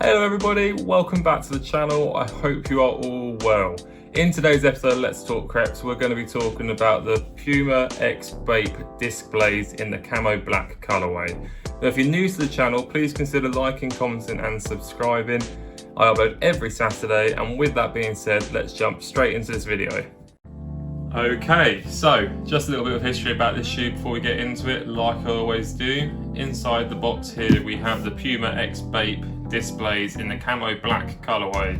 Hello everybody, welcome back to the channel. I hope you are all well. In today's episode, Let's Talk Creps, we're going to be talking about the Puma X Bape disc blades in the camo black colorway. Now, if you're new to the channel, please consider liking, commenting and subscribing. I upload every Saturday, and with that being said, let's jump straight into this video. Okay, so just a little bit of history about this shoe before we get into it, like I always do. Inside the box here we have the Puma X Bape disc blades in the camo black colorway,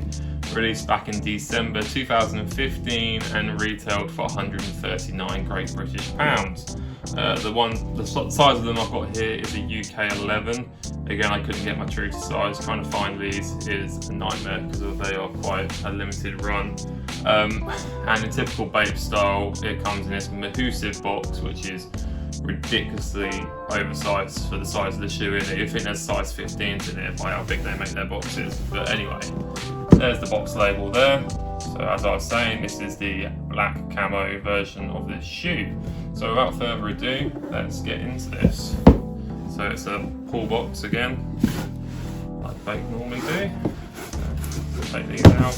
released back in December 2015 and retailed for 139 Great British pounds. The size of them I've got here is a UK 11. Again, I couldn't get my true to size. Trying to find these is a nightmare because they are quite a limited run. And in typical Bape style, it comes in this Mahusive box, which is ridiculously oversized for the size of the shoe in it. You think there's size 15s in it by how big they make their boxes. But anyway, there's the box label there. So as I was saying, this is the black camo version of this shoe. So without further ado, let's get into this. So it's a pull box again, like Bape normally do. So take these out,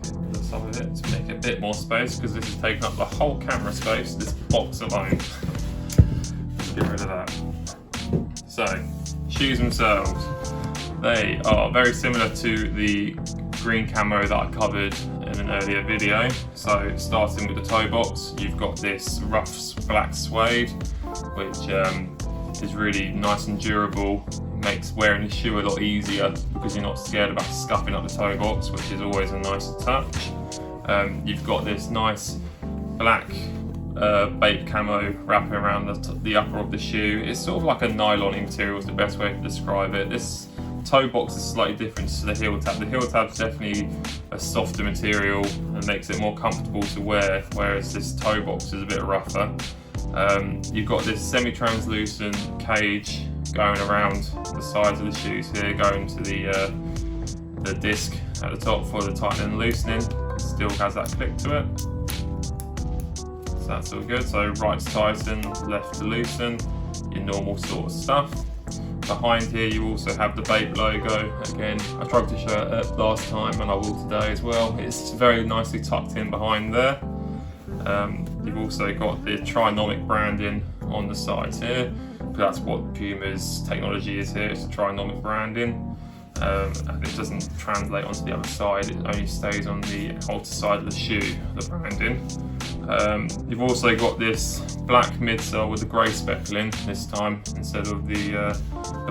get the side of it to make a bit more space, because this is taking up the whole camera space, this box alone. Let's get rid of that. So, shoes themselves. They are very similar to the green camo that I covered in an earlier video. So starting with the toe box, you've got this rough black suede, which is really nice and durable. Makes wearing the shoe a lot easier because you're not scared about scuffing up the toe box, which is always a nice touch. You've got this nice black Bape camo wrapping around the upper of the shoe. It's sort of like a nylon material is the best way to describe it. This toe box is slightly different to the heel tab. The heel tab is definitely a softer material and makes it more comfortable to wear, whereas this toe box is a bit rougher. You've got this semi-translucent cage going around the sides of the shoes here, going to the disc at the top for the tightening and loosening. It still has that click to it. So that's all good. So right to tighten, left to loosen, your normal sort of stuff. Behind here you also have the Bape logo. Again, I tried to show it last time and I will today as well. It's very nicely tucked in behind there. You've also got the trinomic branding on the sides here. That's what Puma's technology is here, it's trinomic branding. And it doesn't translate onto the other side, it only stays on the outer side of the shoe, the branding. You've also got this black midsole with the grey speckling this time, instead of the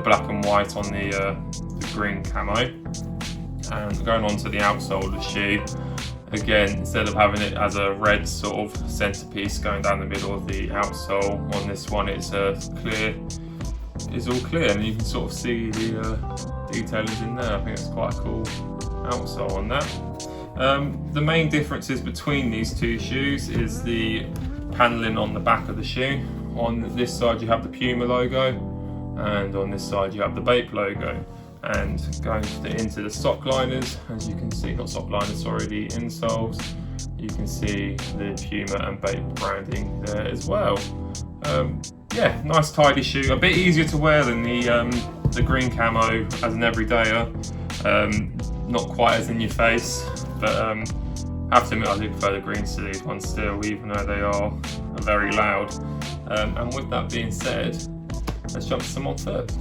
black and white on the green camo. And going on to the outsole of the shoe, again, instead of having it as a red sort of centerpiece going down the middle of the outsole, on this one it's clear. It's all clear, and you can sort of see the detailers in there. I think it's quite a cool outsole on that. The main differences between these two shoes is the paneling on the back of the shoe. On this side you have the Puma logo, and on this side you have the Bape logo. And going into the sock liners, as you can see, not sock liners, sorry, the insoles, you can see the Puma and Bape branding there as well. Yeah, nice tidy shoe, a bit easier to wear than the green camo as an everydayer. Not quite as in your face, but I have to admit I do prefer the green to these ones still, even though they are very loud. And with that being said, let's jump to some on foot.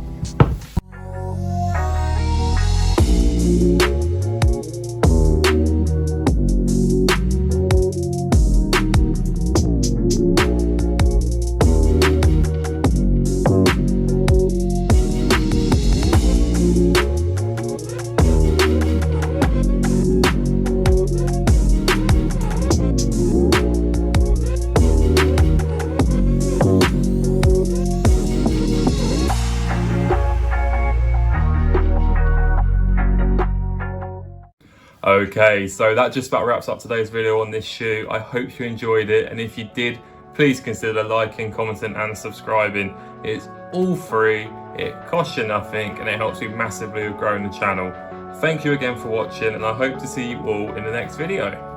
Okay, so that just about wraps up today's video on this shoe. I hope you enjoyed it, and if you did, please consider liking, commenting and subscribing. It's all free, it costs you nothing, and it helps me massively with growing the channel. Thank you again for watching, and I hope to see you all in the next video.